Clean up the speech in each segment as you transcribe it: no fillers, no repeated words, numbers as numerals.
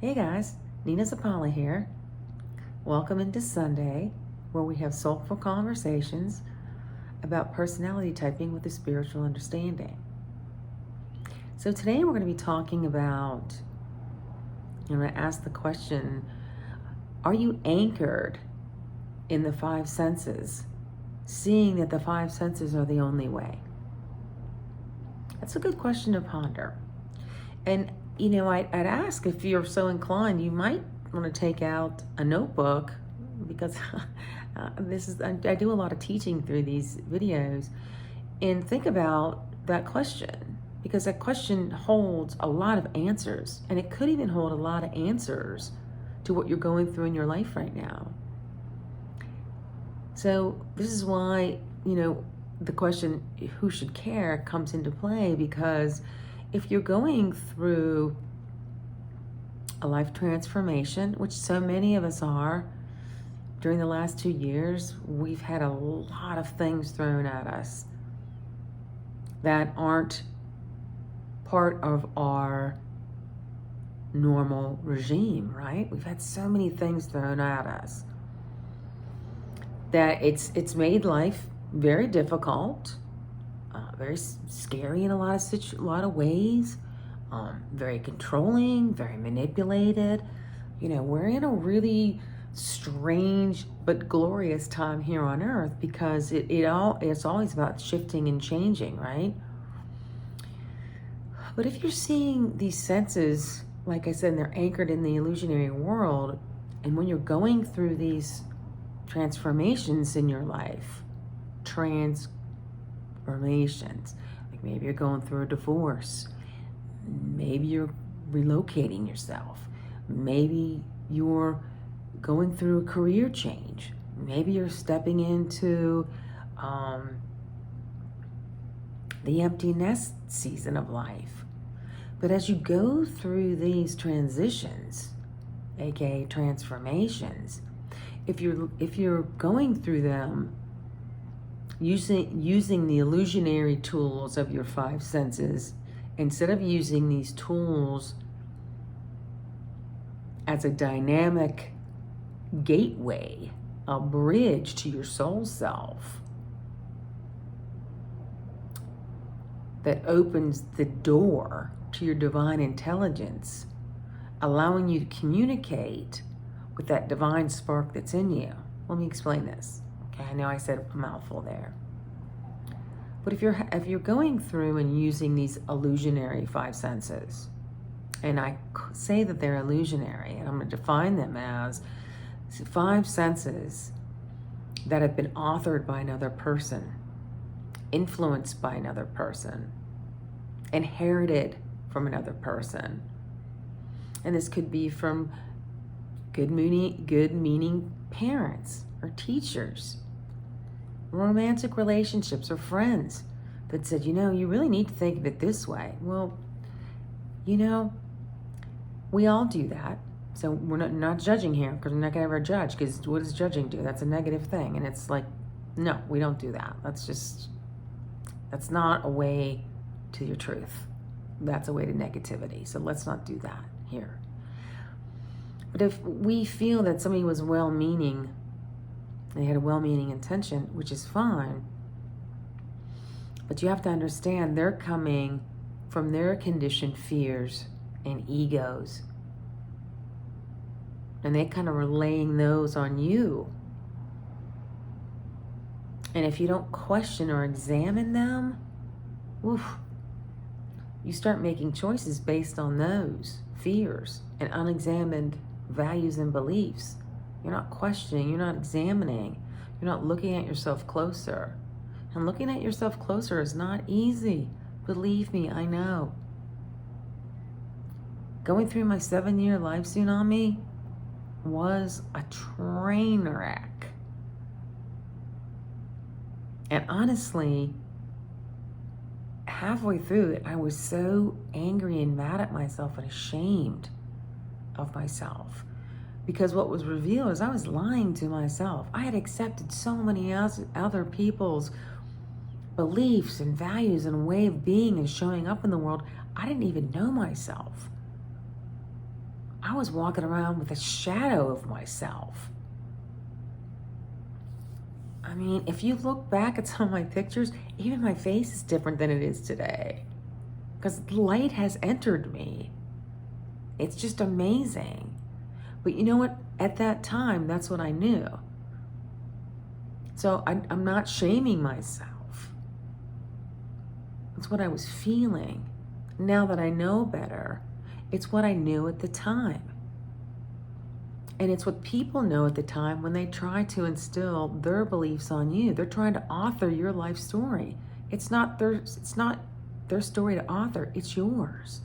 Hey guys, Nina Zapala here. Welcome into Sunday, where we have soulful conversations about personality typing with a spiritual understanding. So today we're going to be talking about, I'm going to ask the question, are you anchored in the five senses, seeing that the five senses are the only way? That's a good question to ponder. And I'd ask, if you're so inclined, you might want to take out a notebook, because I do a lot of teaching through these videos, and think about that question, because that question holds a lot of answers, and it could even hold a lot of answers to what you're going through in your life right now. So this is why, the question, who should care, comes into play, because if you're going through a life transformation, which so many of us are, during the last 2 years, we've had a lot of things thrown at us that aren't part of our normal regime, right? We've had so many things thrown at us that it's made life very difficult, very scary in a lot of ways, very controlling, very manipulated. We're in a really strange but glorious time here on earth, because it's always about shifting and changing, right? But if you're seeing these senses, like I said, they're anchored in the illusionary world, and when you're going through these transformations in your life, transformations, like maybe you're going through a divorce, maybe you're relocating yourself, maybe you're going through a career change, maybe you're stepping into the empty nest season of life. But as you go through these transitions, aka transformations, if you're going through them using the illusionary tools of your five senses, instead of using these tools as a dynamic gateway, a bridge to your soul self that opens the door to your divine intelligence, allowing you to communicate with that divine spark that's in you. Let me explain this. Okay, I know I said a mouthful there. But if you're going through and using these illusionary five senses, and I say that they're illusionary, and I'm going to define them as five senses that have been authored by another person, influenced by another person, inherited from another person. And this could be from good meaning parents or teachers, romantic relationships, or friends that said, you really need to think of it this way. Well, we all do that. So we're not judging here, because we're not going to ever judge, because what does judging do? That's a negative thing. And it's like, no, we don't do that. That's not a way to your truth. That's a way to negativity. So let's not do that here. But if we feel that somebody was well-meaning, they had a well-meaning intention, which is fine, but you have to understand they're coming from their conditioned fears and egos, and they kind of relaying those on you. And if you don't question or examine them, you start making choices based on those fears and unexamined values and beliefs. You're not questioning, you're not examining, you're not looking at yourself closer. And looking at yourself closer is not easy. Believe me, I know. Going through my 7-year life tsunami was a train wreck. And honestly, halfway through it, I was so angry and mad at myself and ashamed of myself, because what was revealed is I was lying to myself. I had accepted so many other people's beliefs and values and way of being and showing up in the world. I didn't even know myself. I was walking around with a shadow of myself. I mean, if you look back at some of my pictures, even my face is different than it is today. Because light has entered me. It's just amazing. But you know what? At that time, that's what I knew. So I'm not shaming myself. It's what I was feeling. Now that I know better, it's what I knew at the time. And it's what people know at the time when they try to instill their beliefs on you. They're trying to author your life story. It's not their story to author, it's yours.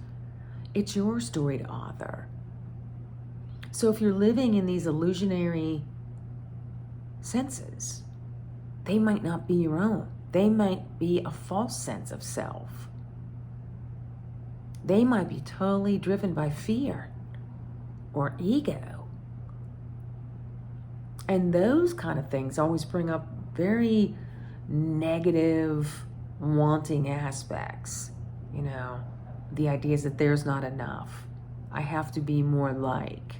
It's your story to author. So if you're living in these illusionary senses, they might not be your own. They might be a false sense of self. They might be totally driven by fear or ego. And those kind of things always bring up very negative, wanting aspects. You know, the idea is that there's not enough. I have to be more like.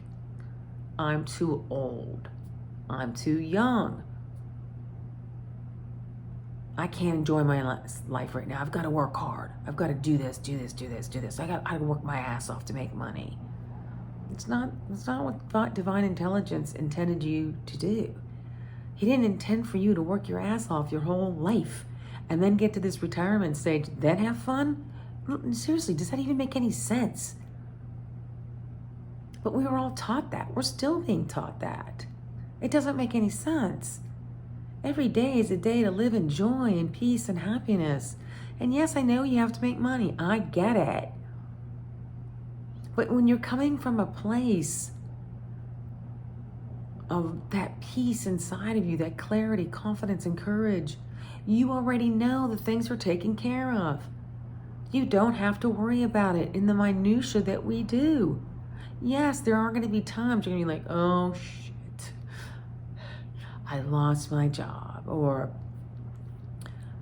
I'm too old. I'm too young. I can't enjoy my life right now. I've got to work hard. I've got to do this. I got to work my ass off to make money. It's not what divine intelligence intended you to do. He didn't intend for you to work your ass off your whole life and then get to this retirement stage, then have fun? Seriously, does that even make any sense? But we were all taught that. We're still being taught that. It doesn't make any sense. Every day is a day to live in joy and peace and happiness. And yes, I know you have to make money. I get it. But when you're coming from a place of that peace inside of you, that clarity, confidence, and courage, you already know that things are taken care of. You don't have to worry about it in the minutia that we do. Yes, there are going to be times you're going to be like, oh shit, I lost my job, or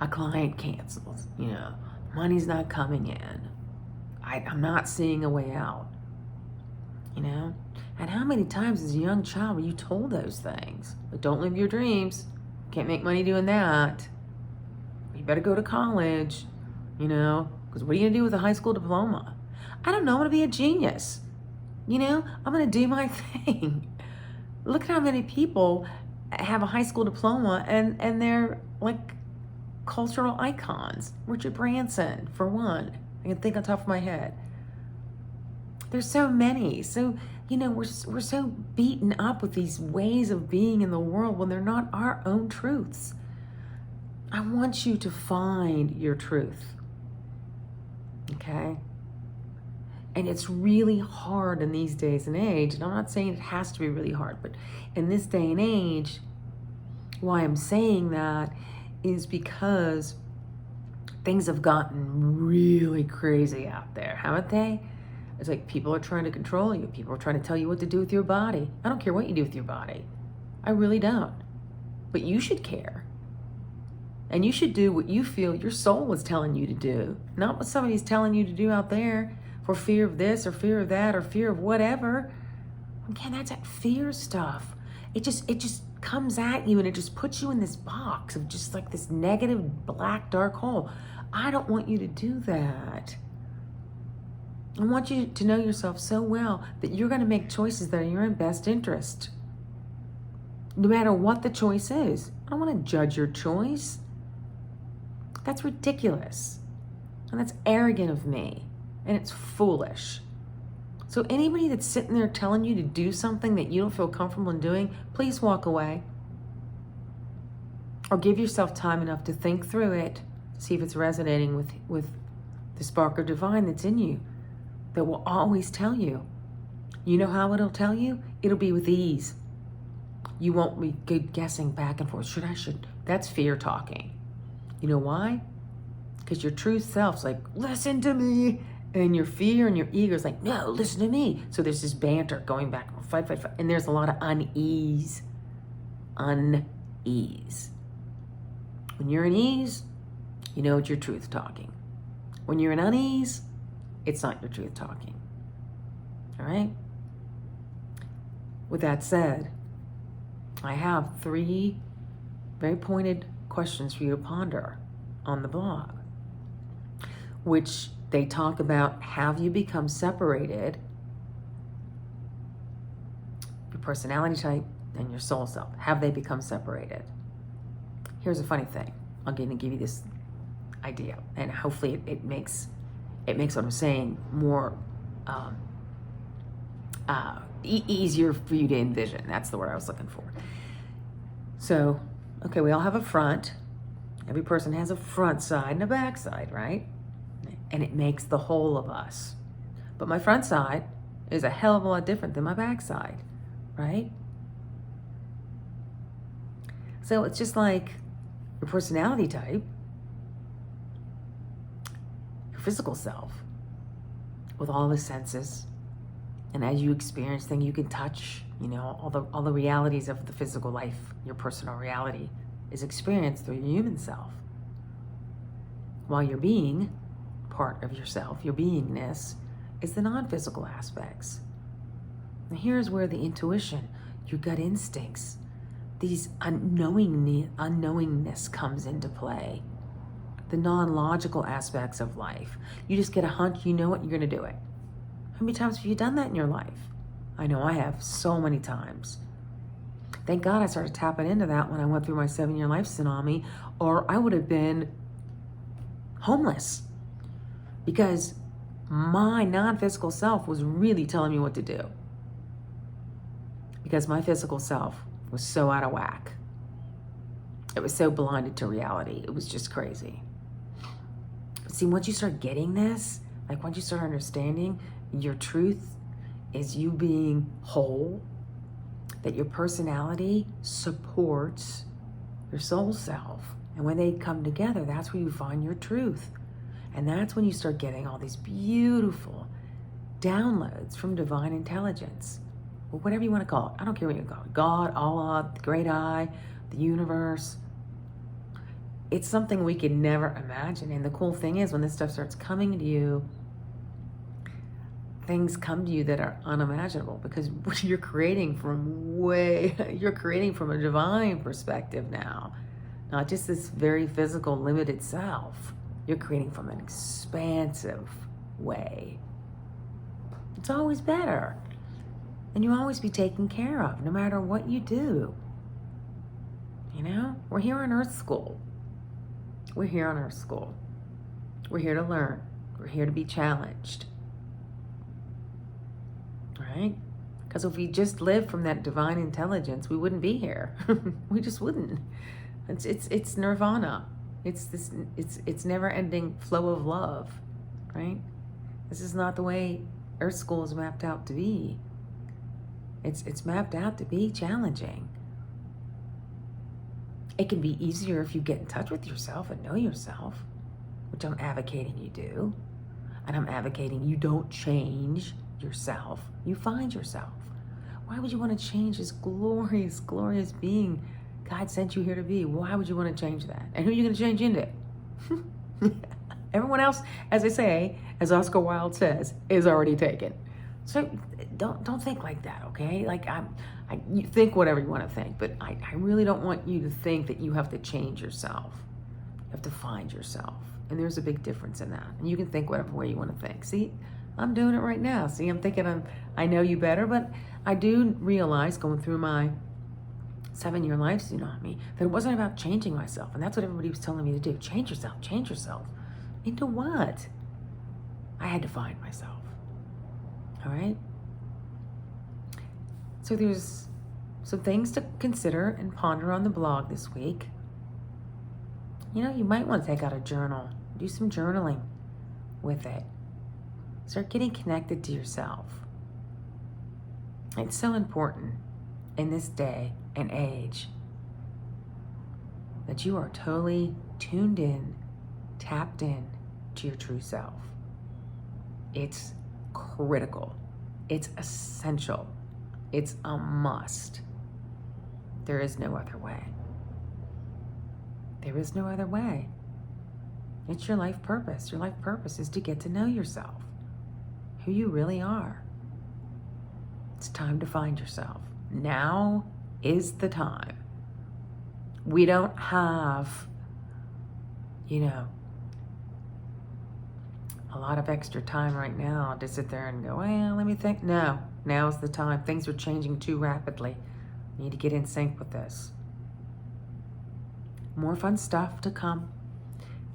a client cancels, money's not coming in. I'm not seeing a way out, And how many times as a young child were you told those things? But don't live your dreams. Can't make money doing that. You better go to college, because what are you going to do with a high school diploma? I don't know, I'm going to be a genius. I'm going to do my thing. Look at how many people have a high school diploma and they're like cultural icons. Richard Branson, for one. I can think on top of my head. There's so many. So, we're so beaten up with these ways of being in the world when they're not our own truths. I want you to find your truth. Okay? And it's really hard in these days and age. And I'm not saying it has to be really hard, but in this day and age, why I'm saying that is because things have gotten really crazy out there, haven't they? It's like people are trying to control you. People are trying to tell you what to do with your body. I don't care what you do with your body. I really don't. But you should care. And you should do what you feel your soul is telling you to do, not what somebody's telling you to do out there for fear of this or fear of that or fear of whatever. Again, that's that fear stuff. It just comes at you and it just puts you in this box of just like this negative black dark hole. I don't want you to do that. I want you to know yourself so well that you're going to make choices that are in your best interest. No matter what the choice is. I don't want to judge your choice. That's ridiculous. And that's arrogant of me. And it's foolish. So anybody that's sitting there telling you to do something that you don't feel comfortable in doing, please walk away. Or give yourself time enough to think through it, see if it's resonating with the spark of divine that's in you, that will always tell you. You know how it'll tell you? It'll be with ease. You won't be good guessing back and forth. Should? That's fear talking. You know why? Because your true self's like, listen to me. And your fear and your ego is like, no, listen to me. So there's this banter going back, fight. And there's a lot of unease. Unease. When you're in ease, you know it's your truth talking. When you're in unease, it's not your truth talking. All right? with that said, I have 3 very pointed questions for you to ponder on the blog, which they talk about: have you become separated, your personality type and your soul self? Have they become separated? Here's a funny thing. I'm going to give you this idea, and hopefully it makes what I'm saying more easier for you to envision. That's the word I was looking for. So, okay, we all have a front. Every person has a front side and a back side, right? And it makes the whole of us. But my front side is a hell of a lot different than my back side, right? So it's just like your personality type, your physical self, with all the senses. And as you experience things, you can touch, all the realities of the physical life. Your personal reality is experienced through your human self. While your being, part of yourself, your beingness, is the non-physical aspects. And here's where the intuition, your gut instincts, these unknowingness comes into play. The non-logical aspects of life. You just get a hunch, you know what, you're going to do it. How many times have you done that in your life? I know I have, so many times. Thank God I started tapping into that when I went through my 7-year life tsunami, or I would have been homeless, because my non-physical self was really telling me what to do, because my physical self was so out of whack. It was so blinded to reality. It was just crazy. See, once you start getting this, like once you start understanding your truth is you being whole, that your personality supports your soul self. And when they come together, that's where you find your truth. And that's when you start getting all these beautiful downloads from divine intelligence, or whatever you want to call it. I don't care what you call it. God, Allah, the great I, the universe. It's something we could never imagine. And the cool thing is, when this stuff starts coming to you, things come to you that are unimaginable, because you're creating from a divine perspective now. Not just this very physical, limited self. You're creating from an expansive way. It's always better. And you'll always be taken care of, no matter what you do. We're here on Earth School. We're here on Earth School. We're here to learn. We're here to be challenged. Right? Because if we just lived from that divine intelligence, we wouldn't be here. We just wouldn't. It's nirvana. It's never-ending flow of love, right? This is not the way Earth School is mapped out to be. It's mapped out to be challenging. It can be easier if you get in touch with yourself and know yourself, which I'm advocating you do. And I'm advocating you don't change yourself. You find yourself. Why would you want to change this glorious, glorious being God sent you here to be? Why would you want to change that? And who are you going to change into? Everyone else, as I say, as Oscar Wilde says, is already taken. So don't think like that, okay? Like you think whatever you want to think, but I really don't want you to think that you have to change yourself. You have to find yourself. And there's a big difference in that. And you can think whatever way you want to think. See, I'm doing it right now. See, I'm thinking I know you better, but I do realize, going through my 7-year life tsunami, that it wasn't about changing myself. And that's what everybody was telling me to do. Change yourself, change yourself. Into what? I had to find myself. All right? So there's some things to consider and ponder on the blog this week. You might want to take out a journal. Do some journaling with it. Start getting connected to yourself. It's so important in this day and age that you are totally tuned in, tapped in to your true self. It's critical. It's essential. It's a must. There is no other way. There is no other way. It's your life purpose. Your life purpose is to get to know yourself, who you really are. It's time to find yourself. Now is the time. We don't have, a lot of extra time right now to sit there and go, well, let me think. No, now's the time. Things are changing too rapidly. You need to get in sync with this. More fun stuff to come.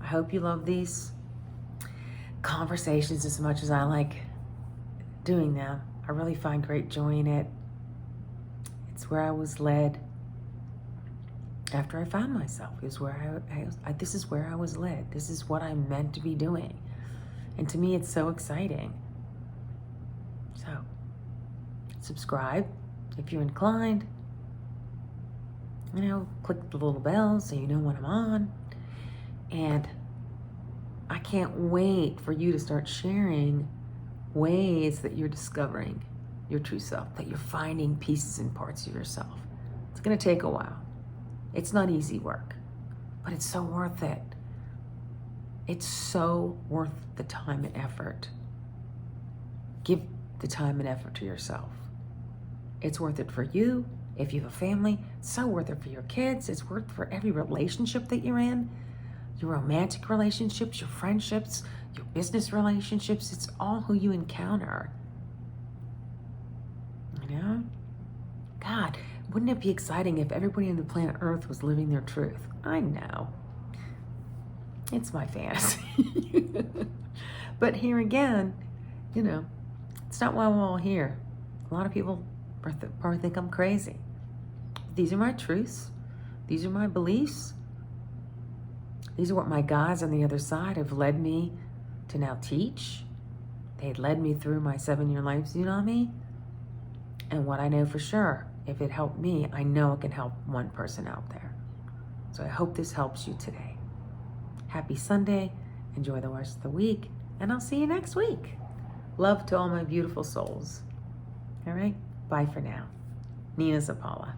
I hope you love these conversations as much as I like doing them. I really find great joy in it. It's where I was led after I found myself. Is where this is where I was led. This is what I'm meant to be doing. And to me, it's so exciting. So, subscribe if you're inclined. Click the little bell so you know when I'm on. And I can't wait for you to start sharing ways that you're discovering your true self, that you're finding pieces and parts of yourself. It's going to take a while. It's not easy work, but it's so worth it. It's so worth the time and effort. Give the time and effort to yourself. It's worth it for you. If you have a family, it's so worth it for your kids. It's worth it for every relationship that you're in, your romantic relationships, your friendships, your business relationships. It's all who you encounter. God, wouldn't it be exciting if everybody on the planet Earth was living their truth? I know. It's my fantasy. But here again, it's not why we're all here. A lot of people probably think I'm crazy. These are my truths. These are my beliefs. These are what my guides on the other side have led me to now teach. They led me through my 7-year life tsunami. And what I know for sure, if it helped me, I know it can help one person out there. So I hope this helps you today. Happy Sunday. Enjoy the rest of the week. And I'll see you next week. Love to all my beautiful souls. All right? Bye for now. Nina Zapala.